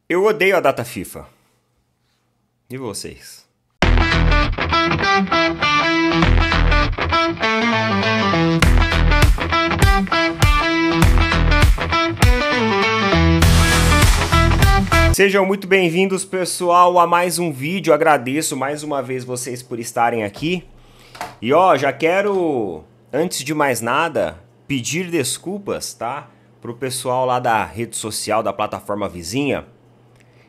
Eu odeio a data FIFA. E vocês? Sejam muito bem-vindos, pessoal, a mais um vídeo. Agradeço mais uma vez vocês por estarem aqui. E ó, já quero, antes de mais nada, pedir desculpas, tá? Pro pessoal lá da rede social, da plataforma vizinha,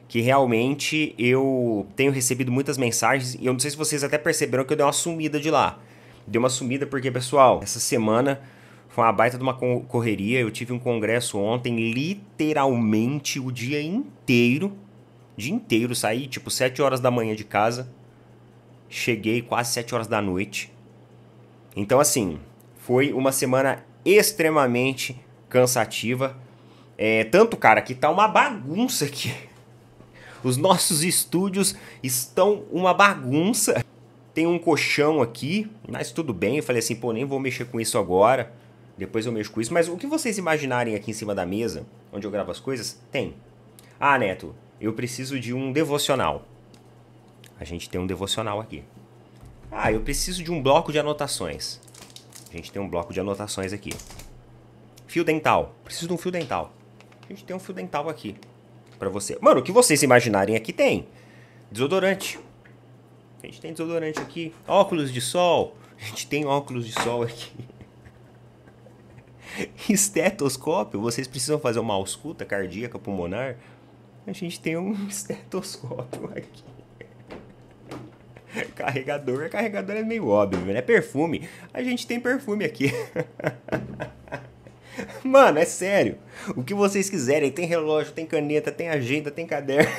que realmente eu tenho recebido muitas mensagens e eu não sei se vocês até perceberam que eu dei uma sumida de lá. Dei uma sumida porque, pessoal, essa semana foi uma baita de uma correria. Eu tive um congresso ontem, literalmente o dia inteiro, saí tipo 7 horas da manhã de casa, cheguei quase 7 horas da noite. Então assim, foi uma semana extremamente cansativa. Tanto, cara, que tá uma bagunça aqui. Os nossos estúdios estão uma bagunça. Tem um colchão aqui, mas tudo bem. Eu falei assim, pô, nem vou mexer com isso agora. Depois eu mexo com isso. Mas o que vocês imaginarem aqui em cima da mesa, onde eu gravo as coisas, tem. Ah, Neto, eu preciso de um devocional. A gente tem um devocional aqui. Ah, eu preciso de um bloco de anotações. A gente tem um bloco de anotações aqui. Fio dental. Preciso de um fio dental. A gente tem um fio dental aqui. Pra você. Mano, o que vocês imaginarem aqui tem. Desodorante. A gente tem desodorante aqui. Óculos de sol. A gente tem óculos de sol aqui. Estetoscópio. Vocês precisam fazer uma ausculta cardíaca pulmonar. A gente tem um estetoscópio aqui. Carregador. Carregador é meio óbvio, né? Perfume. A gente tem perfume aqui. Mano, é sério. O que vocês quiserem. Tem relógio, tem caneta, tem agenda, tem caderno.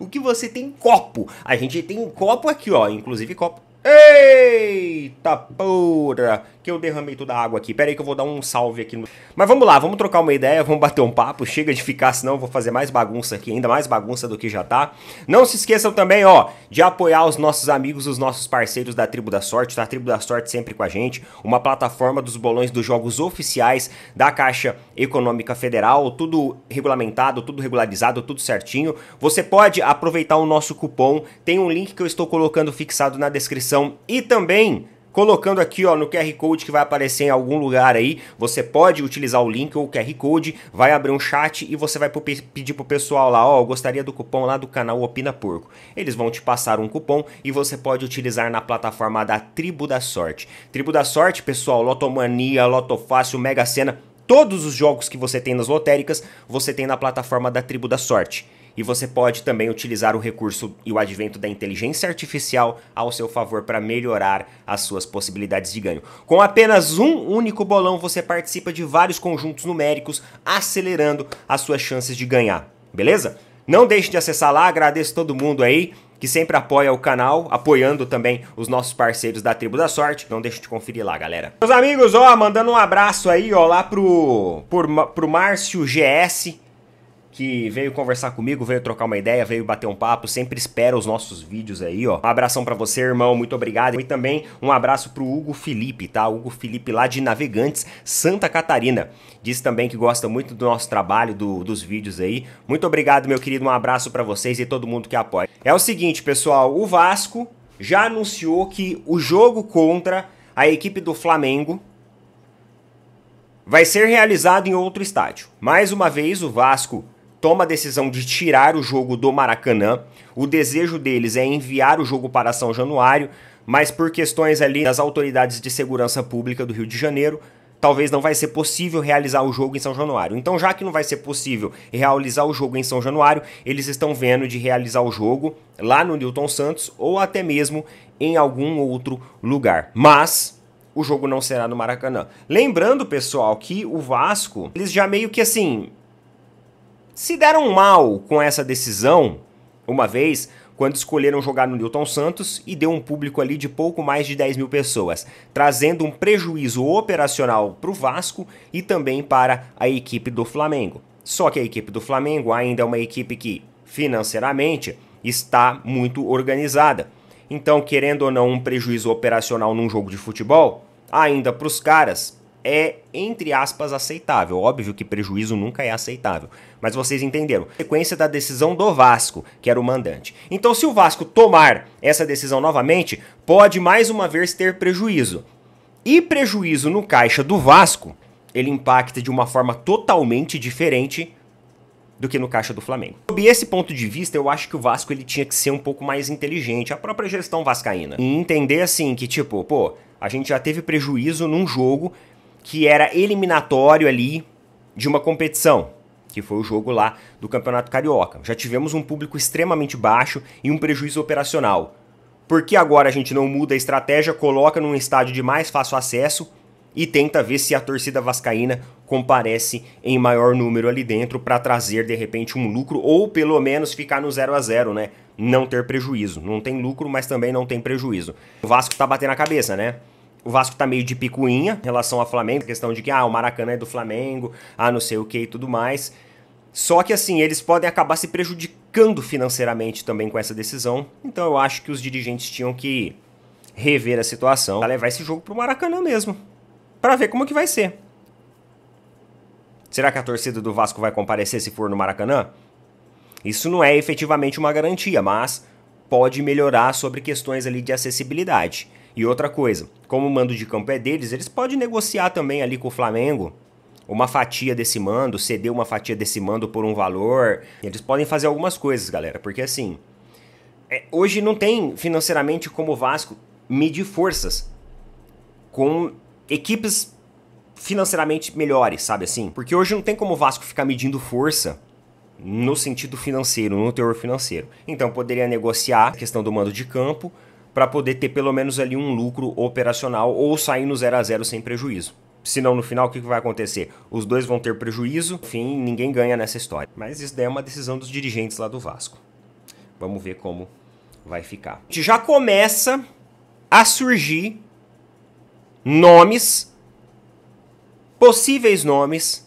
O que você tem? Copo. A gente tem um copo aqui, ó. Inclusive copo. Eita porra, que eu derramei toda a água aqui. Pera aí que eu vou dar um salve aqui. Mas vamos lá, vamos trocar uma ideia, vamos bater um papo. Chega de ficar, senão eu vou fazer mais bagunça aqui. Ainda mais bagunça do que já tá. Não se esqueçam também, ó, de apoiar os nossos amigos, os nossos parceiros da Tribo da Sorte, tá? A Tribo da Sorte sempre com a gente. Uma plataforma dos bolões dos jogos oficiais da Caixa Econômica Federal. Tudo regulamentado, tudo regularizado, tudo certinho. Você pode aproveitar o nosso cupom. Tem um link que eu estou colocando fixado na descrição. E também colocando aqui, ó, no QR Code que vai aparecer em algum lugar aí, você pode utilizar o link ou o QR Code, vai abrir um chat e você vai pedir pro pessoal lá, ó, eu gostaria do cupom lá do canal Opina Porco. Eles vão te passar um cupom e você pode utilizar na plataforma da Tribo da Sorte. Tribo da Sorte, pessoal, Lotomania, Lotofácil, Mega Sena, todos os jogos que você tem nas lotéricas, você tem na plataforma da Tribo da Sorte. E você pode também utilizar o recurso e o advento da inteligência artificial ao seu favor para melhorar as suas possibilidades de ganho. Com apenas um único bolão, você participa de vários conjuntos numéricos, acelerando as suas chances de ganhar. Beleza? Não deixe de acessar lá, agradeço todo mundo aí que sempre apoia o canal, apoiando também os nossos parceiros da Tribo da Sorte. Não deixe de conferir lá, galera. Meus amigos, ó, mandando um abraço aí, ó, lá pro Márcio GS, que veio conversar comigo, veio trocar uma ideia, veio bater um papo, sempre espera os nossos vídeos aí, ó. Um abração pra você, irmão, muito obrigado. E também um abraço pro Hugo Felipe, tá? Hugo Felipe lá de Navegantes, Santa Catarina. Diz também que gosta muito do nosso trabalho, dos vídeos aí. Muito obrigado, meu querido, um abraço pra vocês e todo mundo que apoia. É o seguinte, pessoal, o Vasco já anunciou que o jogo contra a equipe do Flamengo vai ser realizado em outro estádio. Mais uma vez, o Vasco toma a decisão de tirar o jogo do Maracanã. O desejo deles é enviar o jogo para São Januário, mas por questões ali das autoridades de segurança pública do Rio de Janeiro, talvez não vai ser possível realizar o jogo em São Januário. Então, já que não vai ser possível realizar o jogo em São Januário, eles estão vendo de realizar o jogo lá no Newton Santos ou até mesmo em algum outro lugar. Mas o jogo não será no Maracanã. Lembrando, pessoal, que o Vasco, eles já meio que assim se deram mal com essa decisão, uma vez, quando escolheram jogar no Newton Santos e deu um público ali de pouco mais de 10 mil pessoas, trazendo um prejuízo operacional para o Vasco e também para a equipe do Flamengo. Só que a equipe do Flamengo ainda é uma equipe que, financeiramente, está muito organizada. Então, querendo ou não um prejuízo operacional num jogo de futebol, ainda para os caras é, entre aspas, aceitável. Óbvio que prejuízo nunca é aceitável, mas vocês entenderam. Sequência da decisão do Vasco, que era o mandante. Então, se o Vasco tomar essa decisão novamente, pode mais uma vez ter prejuízo. E prejuízo no caixa do Vasco, ele impacta de uma forma totalmente diferente do que no caixa do Flamengo. Sob esse ponto de vista, eu acho que o Vasco ele tinha que ser um pouco mais inteligente, a própria gestão vascaína. E entender assim que, tipo, pô, a gente já teve prejuízo num jogo que era eliminatório ali de uma competição, que foi o jogo lá do Campeonato Carioca. Já tivemos um público extremamente baixo e um prejuízo operacional. Por que agora a gente não muda a estratégia, coloca num estádio de mais fácil acesso e tenta ver se a torcida vascaína comparece em maior número ali dentro para trazer, de repente, um lucro ou pelo menos ficar no 0 a 0, né? Não ter prejuízo. Não tem lucro, mas também não tem prejuízo. O Vasco tá batendo a cabeça, né? O Vasco tá meio de picuinha em relação ao Flamengo, questão de que, o Maracanã é do Flamengo, não sei o que e tudo mais. Só que assim, eles podem acabar se prejudicando financeiramente também com essa decisão. Então eu acho que os dirigentes tinham que rever a situação, levar esse jogo pro Maracanã mesmo, para ver como que vai ser. Será que a torcida do Vasco vai comparecer se for no Maracanã? Isso não é efetivamente uma garantia, mas pode melhorar sobre questões ali de acessibilidade. E outra coisa, como o mando de campo é deles, eles podem negociar também ali com o Flamengo uma fatia desse mando, ceder uma fatia desse mando por um valor. Eles podem fazer algumas coisas, galera, porque assim, hoje não tem financeiramente como o Vasco medir forças com equipes financeiramente melhores, sabe assim? Porque hoje não tem como o Vasco ficar medindo força no sentido financeiro, no teor financeiro. Então poderia negociar a questão do mando de campo para poder ter pelo menos ali um lucro operacional ou sair no 0 a 0 sem prejuízo. Senão no final o que vai acontecer? Os dois vão ter prejuízo, enfim, ninguém ganha nessa história. Mas isso daí é uma decisão dos dirigentes lá do Vasco. Vamos ver como vai ficar. A gente já começa a surgir nomes, possíveis nomes,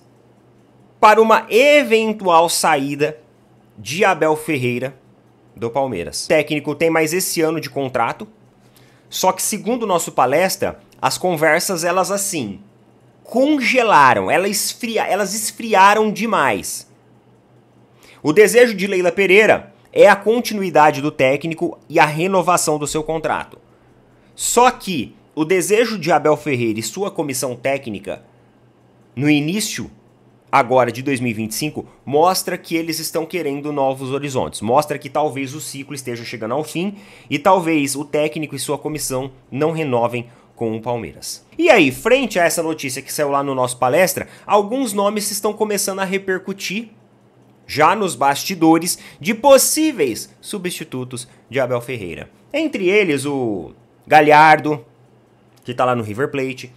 para uma eventual saída de Abel Ferreira do Palmeiras. O técnico tem mais esse ano de contrato, só que segundo o nosso palestra, as conversas elas assim congelaram, elas esfriaram demais. O desejo de Leila Pereira é a continuidade do técnico e a renovação do seu contrato. Só que o desejo de Abel Ferreira e sua comissão técnica no início agora de 2025 mostra que eles estão querendo novos horizontes. Mostra que talvez o ciclo esteja chegando ao fim e talvez o técnico e sua comissão não renovem com o Palmeiras. E aí, frente a essa notícia que saiu lá no nosso palestra, alguns nomes estão começando a repercutir já nos bastidores de possíveis substitutos de Abel Ferreira. Entre eles o Galhardo, que tá lá no River Plate,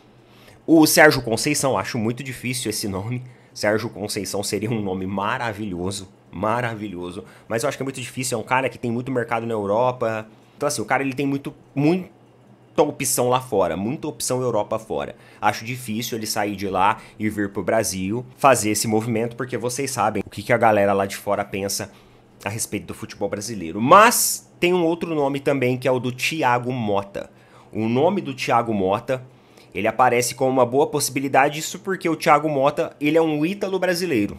o Sérgio Conceição, acho muito difícil esse nome. Sérgio Conceição seria um nome maravilhoso, maravilhoso, mas eu acho que é muito difícil, é um cara que tem muito mercado na Europa. Então assim, o cara ele tem muita opção lá fora, muita opção Europa fora. Acho difícil ele sair de lá e vir pro Brasil, fazer esse movimento, porque vocês sabem o que a galera lá de fora pensa a respeito do futebol brasileiro. Mas tem um outro nome também, que é o do Thiago Motta. O nome do Thiago Motta, ele aparece como uma boa possibilidade, isso porque o Thiago Motta, ele é um ítalo brasileiro.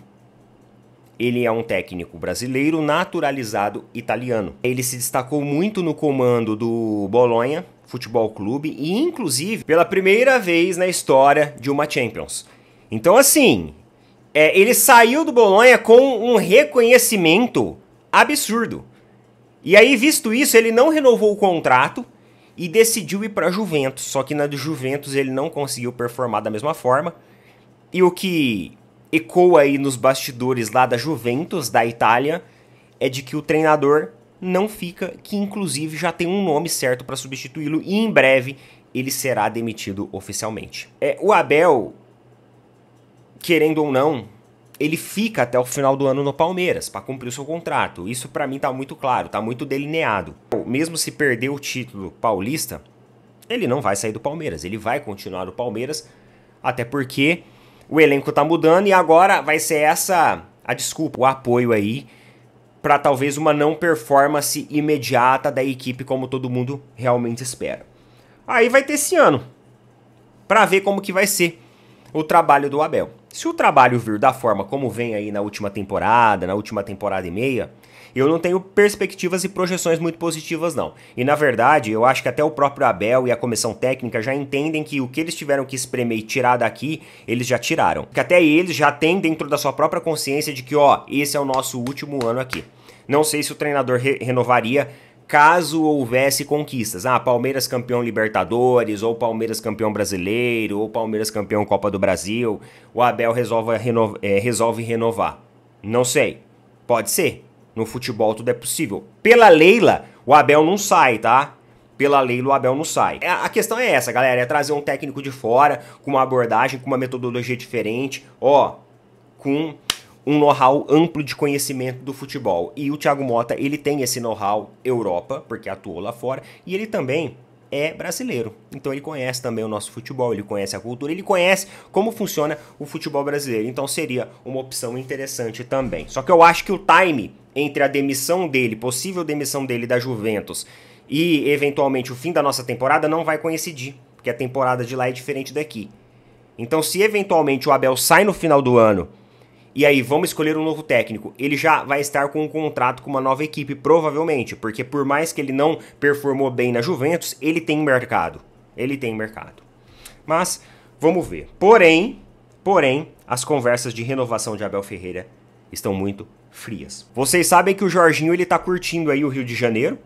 Ele é um técnico brasileiro naturalizado italiano. Ele se destacou muito no comando do Bolonha Futebol Clube e, inclusive, pela primeira vez na história de uma Champions. Então, assim, ele saiu do Bolonha com um reconhecimento absurdo. E aí, visto isso, ele não renovou o contrato e decidiu ir para a Juventus. Só que na Juventus ele não conseguiu performar da mesma forma. E o que ecoa aí nos bastidores lá da Juventus, da Itália, é de que o treinador não fica, que inclusive já tem um nome certo para substituí-lo e em breve ele será demitido oficialmente. O Abel, querendo ou não, ele fica até o final do ano no Palmeiras para cumprir o seu contrato. Isso para mim tá muito claro, tá muito delineado. Mesmo se perder o título paulista, ele não vai sair do Palmeiras, ele vai continuar no Palmeiras, até porque o elenco tá mudando e agora vai ser essa a desculpa, o apoio aí para talvez uma não performance imediata da equipe como todo mundo realmente espera. Aí vai ter esse ano para ver como que vai ser. o trabalho do Abel. Se o trabalho vir da forma como vem aí na última temporada e meia, eu não tenho perspectivas e projeções muito positivas não. E na verdade, eu acho que até o próprio Abel e a comissão técnica já entendem que o que eles tiveram que espremer e tirar daqui, eles já tiraram. Que até eles já têm dentro da sua própria consciência de que, ó, esse é o nosso último ano aqui. Não sei se o treinador renovaria caso houvesse conquistas. Ah, Palmeiras campeão Libertadores, ou Palmeiras campeão brasileiro, ou Palmeiras campeão Copa do Brasil. O Abel resolve renovar. Não sei. Pode ser. No futebol tudo é possível. Pela Leila, o Abel não sai, tá? Pela Leila, o Abel não sai. A questão é essa, galera. É trazer um técnico de fora, com uma abordagem, com uma metodologia diferente. Ó, com um know-how amplo de conhecimento do futebol. E o Thiago Motta, ele tem esse know-how Europa, porque atuou lá fora. E ele também é brasileiro. Então ele conhece também o nosso futebol, ele conhece a cultura, ele conhece como funciona o futebol brasileiro. Então seria uma opção interessante também. Só que eu acho que o time entre a demissão dele, possível demissão dele da Juventus e eventualmente o fim da nossa temporada não vai coincidir, porque a temporada de lá é diferente daqui. Então se eventualmente o Abel sai no final do ano e aí vamos escolher um novo técnico, ele já vai estar com um contrato com uma nova equipe, provavelmente, porque por mais que ele não performou bem na Juventus, ele tem mercado. Ele tem mercado. Mas vamos ver. Porém, as conversas de renovação de Abel Ferreira estão muito frias. Vocês sabem que o Jorginho ele tá curtindo aí o Rio de Janeiro.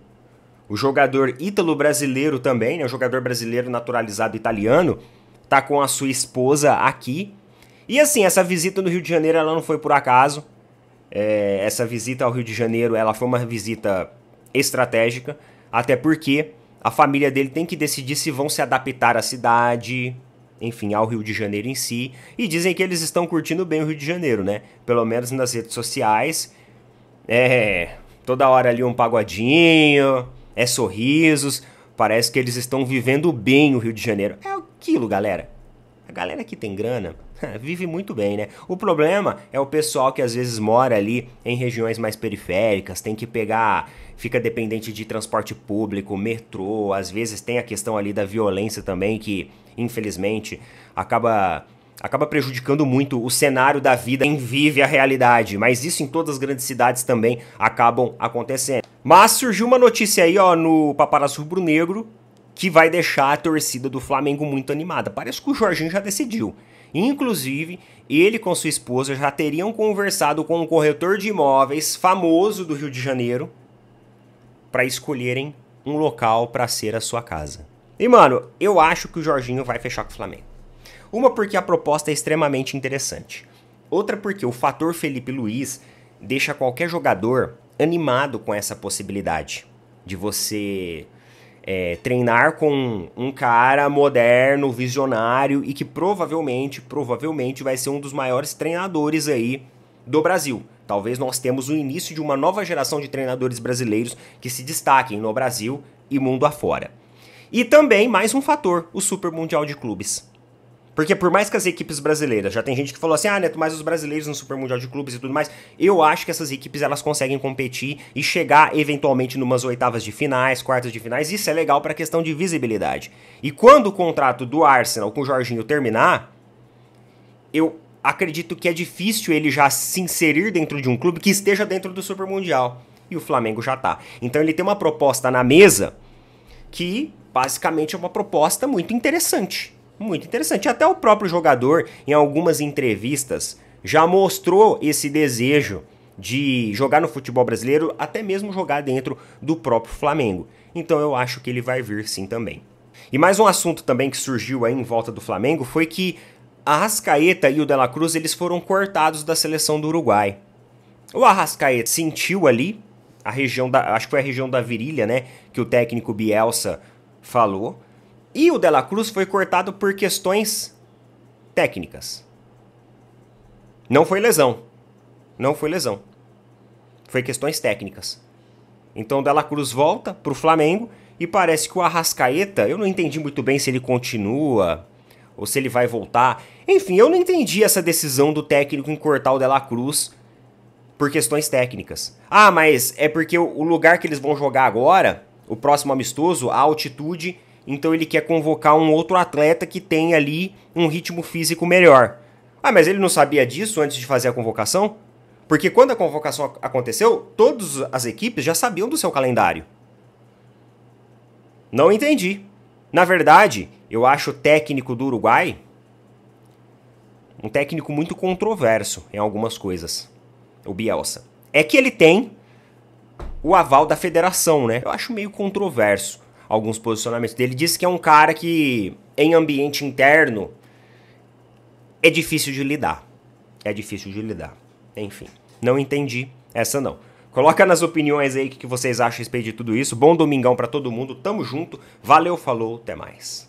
O jogador ítalo-brasileiro também, né? O jogador brasileiro naturalizado italiano, tá com a sua esposa aqui. E assim, essa visita no Rio de Janeiro ela não foi por acaso. Essa visita ao Rio de Janeiro ela foi uma visita estratégica, até porque a família dele tem que decidir se vão se adaptar à cidade, enfim, ao Rio de Janeiro em si. E dizem que eles estão curtindo bem o Rio de Janeiro, né? Pelo menos nas redes sociais. Toda hora ali um pagodinho, sorrisos. Parece que eles estão vivendo bem o Rio de Janeiro. É aquilo, galera. A galera que tem grana vive muito bem, né? O problema é o pessoal que às vezes mora ali em regiões mais periféricas, tem que pegar, fica dependente de transporte público, metrô, às vezes tem a questão ali da violência também que, infelizmente, acaba prejudicando muito o cenário da vida quem vive a realidade, mas isso em todas as grandes cidades também acabam acontecendo. Mas surgiu uma notícia aí, ó, no Paparazzo Rubro-Negro, que vai deixar a torcida do Flamengo muito animada. Parece que o Jorginho já decidiu. Inclusive, ele com sua esposa já teriam conversado com um corretor de imóveis famoso do Rio de Janeiro para escolherem um local para ser a sua casa. E, mano, eu acho que o Jorginho vai fechar com o Flamengo. Uma porque a proposta é extremamente interessante. Outra porque o fator Felipe Luiz deixa qualquer jogador animado com essa possibilidade de você treinar com um cara moderno, visionário e que provavelmente vai ser um dos maiores treinadores aí do Brasil. Talvez nós temos o início de uma nova geração de treinadores brasileiros que se destaquem no Brasil e mundo afora. E também mais um fator, o Super Mundial de Clubes. Porque por mais que as equipes brasileiras, já tem gente que falou assim, Neto, mas os brasileiros no Super Mundial de Clubes e tudo mais, eu acho que essas equipes elas conseguem competir e chegar eventualmente numas oitavas de finais, quartas de finais, isso é legal para a questão de visibilidade. E quando o contrato do Arsenal com o Jorginho terminar, eu acredito que é difícil ele já se inserir dentro de um clube que esteja dentro do Super Mundial. E o Flamengo já tá. Então ele tem uma proposta na mesa que basicamente é uma proposta muito interessante. Muito interessante. Até o próprio jogador, em algumas entrevistas, já mostrou esse desejo de jogar no futebol brasileiro, até mesmo jogar dentro do próprio Flamengo. Então eu acho que ele vai vir sim também. E mais um assunto também que surgiu aí em volta do Flamengo foi que a Arrascaeta e o De La Cruz eles foram cortados da seleção do Uruguai. O Arrascaeta sentiu ali, acho que foi a região da virilha, né, que o técnico Bielsa falou. E o De La Cruz foi cortado por questões técnicas. Não foi lesão. Não foi lesão. Foi questões técnicas. Então o De La Cruz volta pro Flamengo e parece que o Arrascaeta, eu não entendi muito bem se ele continua ou se ele vai voltar. Enfim, eu não entendi essa decisão do técnico em cortar o De La Cruz por questões técnicas. Ah, mas é porque o lugar que eles vão jogar agora, o próximo amistoso, a altitude então ele quer convocar um outro atleta que tem ali um ritmo físico melhor. Ah, mas ele não sabia disso antes de fazer a convocação? Porque quando a convocação aconteceu, todas as equipes já sabiam do seu calendário. Não entendi. Na verdade, eu acho o técnico do Uruguai um técnico muito controverso em algumas coisas. O Bielsa. É que ele tem o aval da federação, né? Eu acho meio controverso alguns posicionamentos dele. Diz que é um cara que, em ambiente interno, é difícil de lidar. É difícil de lidar. Enfim, não entendi essa não. Coloca nas opiniões aí o que vocês acham a respeito de tudo isso. Bom domingão pra todo mundo. Tamo junto. Valeu, falou, até mais.